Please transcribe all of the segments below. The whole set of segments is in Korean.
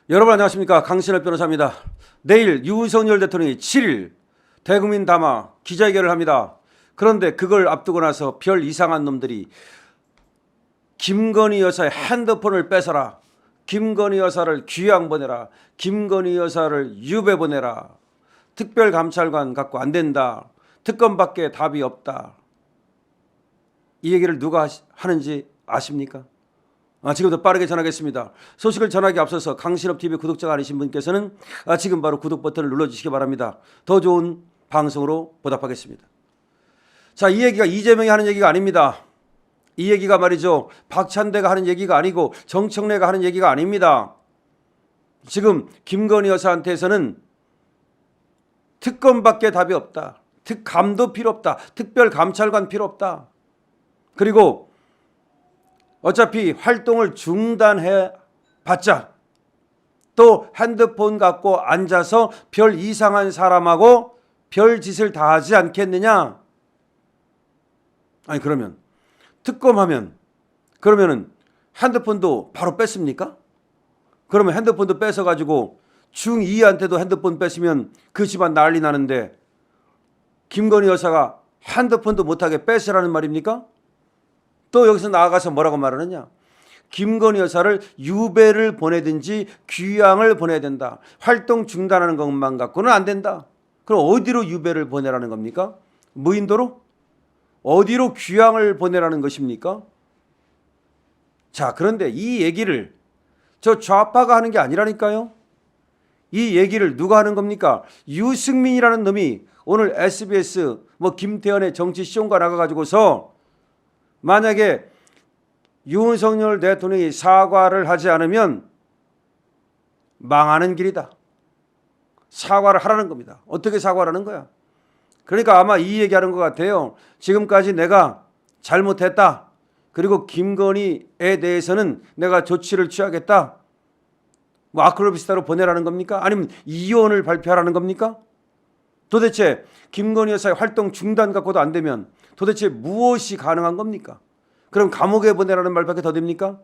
여러분 안녕하십니까? 강신업 변호사입니다. 내일 윤석열 대통령이 7일 대국민 담화 기자회견을 합니다. 그런데 그걸 앞두고 나서 별 이상한 놈들이 김건희 여사의 핸드폰을 뺏어라, 김건희 여사를 귀양 보내라, 김건희 여사를 유배 보내라, 특별감찰관 갖고 안 된다, 특검밖에 답이 없다. 이 얘기를 누가 하는지 아십니까? 지금부터 빠르게 전하겠습니다. 소식을 전하기 앞서서 강신업TV 구독자가 아니신 분께서는 지금 바로 구독 버튼을 눌러주시기 바랍니다. 더 좋은 방송으로 보답하겠습니다. 자, 이 얘기가 이재명이 하는 얘기가 아닙니다. 이 얘기가 말이죠, 박찬대가 하는 얘기가 아니고 정청래가 하는 얘기가 아닙니다. 지금 김건희 여사한테서는 특검밖에 답이 없다, 특감도 필요 없다, 특별감찰관 필요 없다. 그리고 어차피 활동을 중단해 봤자 또 핸드폰 갖고 앉아서 별 이상한 사람하고 별 짓을 다 하지 않겠느냐. 아니 그러면 특검하면 그러면은 핸드폰도 바로 뺐습니까? 그러면 핸드폰도 뺏어가지고 중2한테도 핸드폰 뺏으면 그 집안 난리 나는데 김건희 여사가 핸드폰도 못하게 뺏으라는 말입니까? 또 여기서 나아가서 뭐라고 말하느냐. 김건희 여사를 유배를 보내든지 귀양을 보내야 된다. 활동 중단하는 것만 갖고는 안 된다. 그럼 어디로 유배를 보내라는 겁니까? 무인도로? 어디로 귀양을 보내라는 것입니까? 자, 그런데 이 얘기를 저 좌파가 하는 게 아니라니까요. 이 얘기를 누가 하는 겁니까? 유승민이라는 놈이 오늘 SBS 김태현의 정치쇼가 나가가지고서 만약에 윤석열 대통령이 사과를 하지 않으면 망하는 길이다. 사과를 하라는 겁니다. 어떻게 사과를 하는 거야? 그러니까 아마 이 얘기하는 것 같아요. 지금까지 내가 잘못했다. 그리고 김건희에 대해서는 내가 조치를 취하겠다. 아크로비스타로 보내라는 겁니까? 아니면 이혼을 발표하라는 겁니까? 도대체 김건희 여사의 활동 중단 갖고도 안 되면 도대체 무엇이 가능한 겁니까? 그럼 감옥에 보내라는 말밖에 더 됩니까?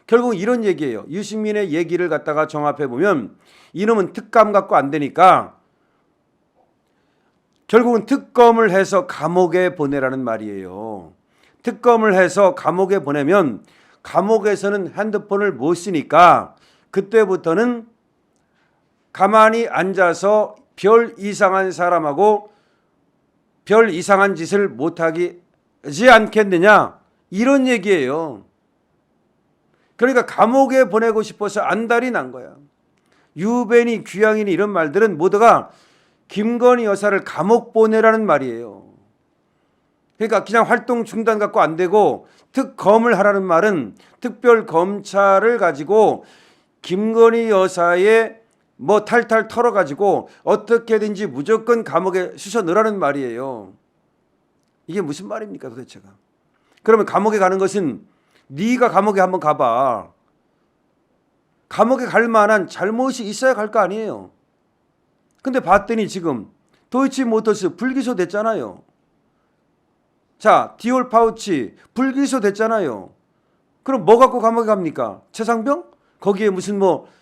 결국 이런 얘기예요. 유승민의 얘기를 갖다가 종합해 보면 이놈은 특감 갖고 안 되니까 결국은 특검을 해서 감옥에 보내라는 말이에요. 특검을 해서 감옥에 보내면 감옥에서는 핸드폰을 못 쓰니까 그때부터는 가만히 앉아서 별 이상한 사람하고 별 이상한 짓을 못하지 않겠느냐, 이런 얘기예요. 그러니까 감옥에 보내고 싶어서 안달이 난 거야. 유배니 귀양이니 이런 말들은 모두가 김건희 여사를 감옥 보내라는 말이에요. 그러니까 그냥 활동 중단 갖고 안 되고 특검을 하라는 말은 특별검찰을 가지고 김건희 여사의 탈탈 털어가지고 어떻게든지 무조건 감옥에 쑤셔 넣으라는 말이에요. 이게 무슨 말입니까 도대체가. 그러면 감옥에 가는 것은 네가 감옥에 한번 가봐. 감옥에 갈 만한 잘못이 있어야 갈 거 아니에요. 근데 봤더니 지금 도이치모터스 불기소 됐잖아요. 자, 디올 파우치 불기소 됐잖아요. 그럼 뭐 갖고 감옥에 갑니까? 최상병? 거기에 무슨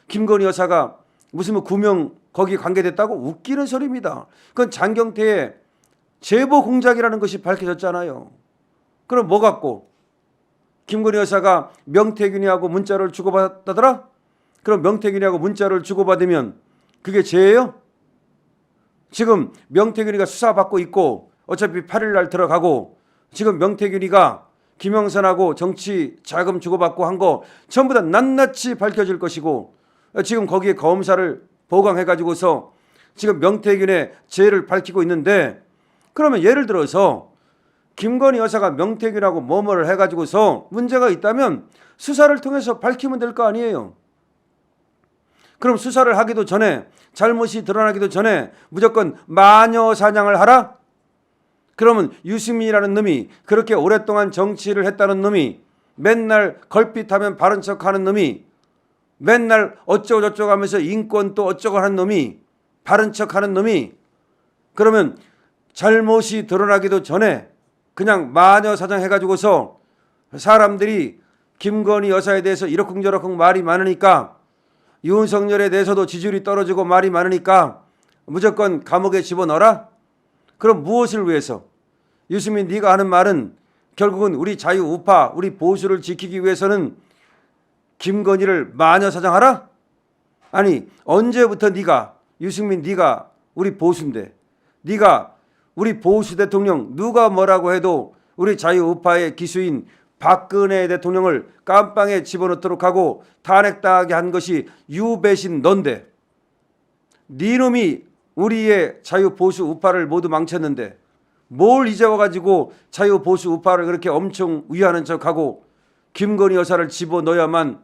김건희 여사가 무슨 구명 거기 관계됐다고? 웃기는 소리입니다. 그건 장경태의 제보 공작이라는 것이 밝혀졌잖아요. 그럼 뭐 갖고? 김건희 여사가 명태균이하고 문자를 주고받았다더라? 그럼 명태균이하고 문자를 주고받으면 그게 죄예요? 지금 명태균이가 수사받고 있고 어차피 8일 날 들어가고 지금 명태균이가 김영선하고 정치 자금 주고받고 한 거 전부 다 낱낱이 밝혀질 것이고 지금 거기에 검사를 보강해가지고서 지금 명태균의 죄를 밝히고 있는데 그러면 예를 들어서 김건희 여사가 명태균하고 뭐뭐를 해가지고서 문제가 있다면 수사를 통해서 밝히면 될 거 아니에요. 그럼 수사를 하기도 전에 잘못이 드러나기도 전에 무조건 마녀 사냥을 하라? 그러면 유승민이라는 놈이 그렇게 오랫동안 정치를 했다는 놈이 맨날 걸핏하면 바른 척하는 놈이 맨날 어쩌고 저쩌고 하면서 인권 또 어쩌고 하는 놈이 바른 척하는 놈이 그러면 잘못이 드러나기도 전에 그냥 마녀 사냥해가지고서 사람들이 김건희 여사에 대해서 이러쿵저러쿵 말이 많으니까 윤석열에 대해서도 지지율이 떨어지고 말이 많으니까 무조건 감옥에 집어넣어라? 그럼 무엇을 위해서? 유승민, 네가 하는 말은 결국은 우리 자유우파, 우리 보수를 지키기 위해서는 김건희를 마녀사장하라? 아니, 언제부터 네가, 유승민, 네가 우리 보수인데, 네가 우리 보수 대통령, 누가 뭐라고 해도 우리 자유우파의 기수인 박근혜 대통령을 깜빵에 집어넣도록 하고 탄핵당하게 한 것이 유배신 넌데, 네 놈이 우리의 자유보수 우파를 모두 망쳤는데 뭘 이제 와가지고 자유보수 우파를 그렇게 엄청 위하는 척하고 김건희 여사를 집어넣어야만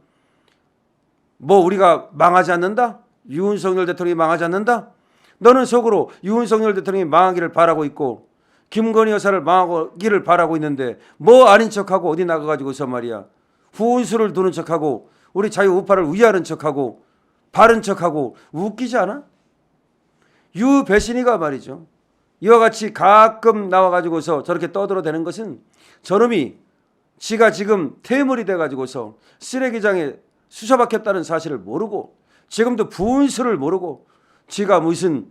뭐 우리가 망하지 않는다? 윤석열 대통령이 망하지 않는다? 너는 속으로 윤석열 대통령이 망하기를 바라고 있고 김건희 여사를 망하기를 바라고 있는데 뭐 아닌 척하고 어디 나가가지고서 말이야 후운수를 두는 척하고 우리 자유우파를 위하는 척하고 바른 척하고 웃기지 않아? 유배신이가 말이죠. 이와 같이 가끔 나와가지고서 저렇게 떠들어대는 것은 저놈이 지가 지금 퇴물이 돼가지고서 쓰레기장에 수셔박혔다는 사실을 모르고 지금도 부은수를 모르고 지가 무슨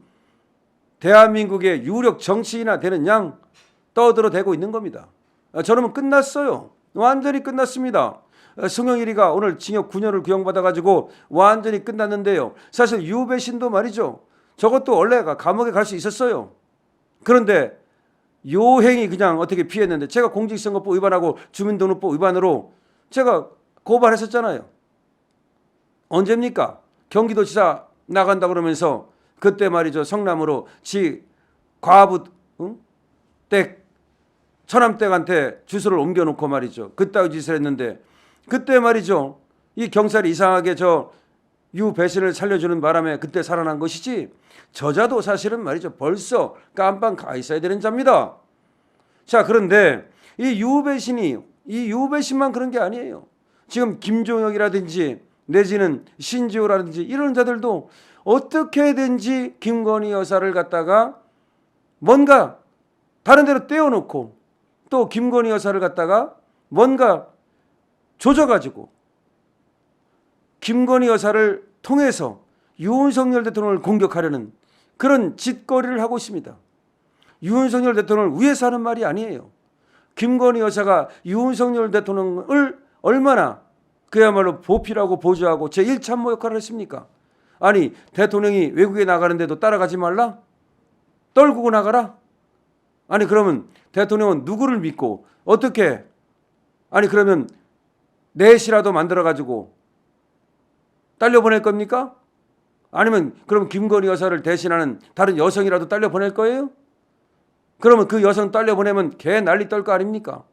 대한민국의 유력 정치인이나 되는 양 떠들어대고 있는 겁니다. 저놈은 끝났어요. 완전히 끝났습니다. 송영일이가 오늘 징역 9년을 구형받아가지고 완전히 끝났는데요. 사실 유배신도 말이죠. 저것도 원래가 감옥에 갈 수 있었어요. 그런데 요행이 그냥 어떻게 피했는데 제가 공직선거법 위반하고 주민등록법 위반으로 제가 고발했었잖아요. 언제입니까? 경기도지사 나간다 그러면서 그때 말이죠. 성남으로 지 과부 댁 처남댁한테 주소를 옮겨놓고 말이죠. 그따위 짓을 했는데 그때 말이죠. 이 경찰이 이상하게 저 유배신을 살려주는 바람에 그때 살아난 것이지 저자도 사실은 말이죠. 벌써 깜빵 가 있어야 되는 자입니다. 자, 그런데 이 유배신만 그런 게 아니에요. 지금 김종혁이라든지 내지는 신지호라든지 이런 자들도 어떻게든지 김건희 여사를 갖다가 뭔가 다른 데로 떼어놓고 또 김건희 여사를 갖다가 뭔가 조져가지고 김건희 여사를 통해서 윤석열 대통령을 공격하려는 그런 짓거리를 하고 있습니다. 윤석열 대통령을 위해서 하는 말이 아니에요. 김건희 여사가 윤석열 대통령을 얼마나 그야말로 보필하고 보조하고 제1참모 역할을 했습니까? 아니, 대통령이 외국에 나가는데도 따라가지 말라? 떨구고 나가라? 아니, 그러면 대통령은 누구를 믿고 어떻게, 아니 그러면 넷이라도 만들어가지고 딸려보낼 겁니까? 아니면 그럼 김건희 여사를 대신하는 다른 여성이라도 딸려보낼 거예요? 그러면 그 여성 딸려보내면 개 난리 떨 거 아닙니까?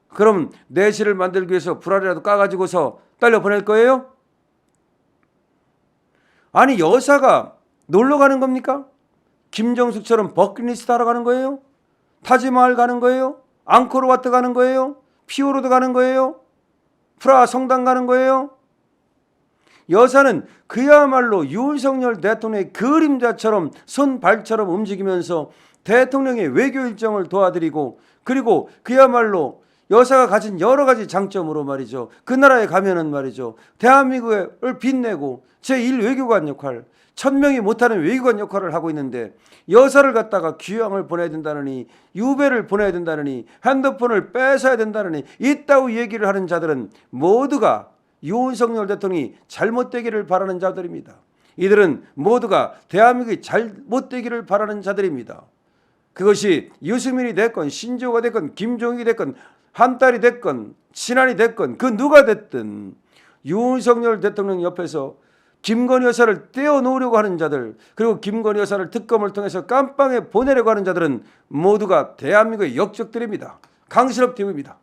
그럼 내시를 만들기 위해서 불알이라도 까가지고서 딸려보낼 거예요? 아니, 여사가 놀러 가는 겁니까? 김정숙처럼 버킷리스트 하러 가는 거예요? 타지마을 가는 거예요? 앙코르와트 가는 거예요? 피오르드 가는 거예요? 프라하 성당 가는 거예요? 여사는 그야말로 윤석열 대통령의 그림자처럼 손발처럼 움직이면서 대통령의 외교 일정을 도와드리고 그리고 그야말로 여사가 가진 여러 가지 장점으로 말이죠. 그 나라에 가면은 말이죠. 대한민국을 빛내고 제1외교관 역할, 1000명이 못하는 외교관 역할을 하고 있는데 여사를 갖다가 귀향을 보내야 된다느니 유배를 보내야 된다느니 핸드폰을 뺏어야 된다느니 이따위 얘기를 하는 자들은 모두가 윤석열 대통령이 잘못되기를 바라는 자들입니다. 이들은 모두가 대한민국이 잘못되기를 바라는 자들입니다. 그것이 유승민이 됐건 신지호가 됐건 김종익이 됐건 한딸이 됐건 친한이 됐건 그 누가 됐든 윤석열 대통령 옆에서 김건희 여사를 떼어놓으려고 하는 자들 그리고 김건희 여사를 특검을 통해서 깜빵에 보내려고 하는 자들은 모두가 대한민국의 역적들입니다. 강신업 TV입니다.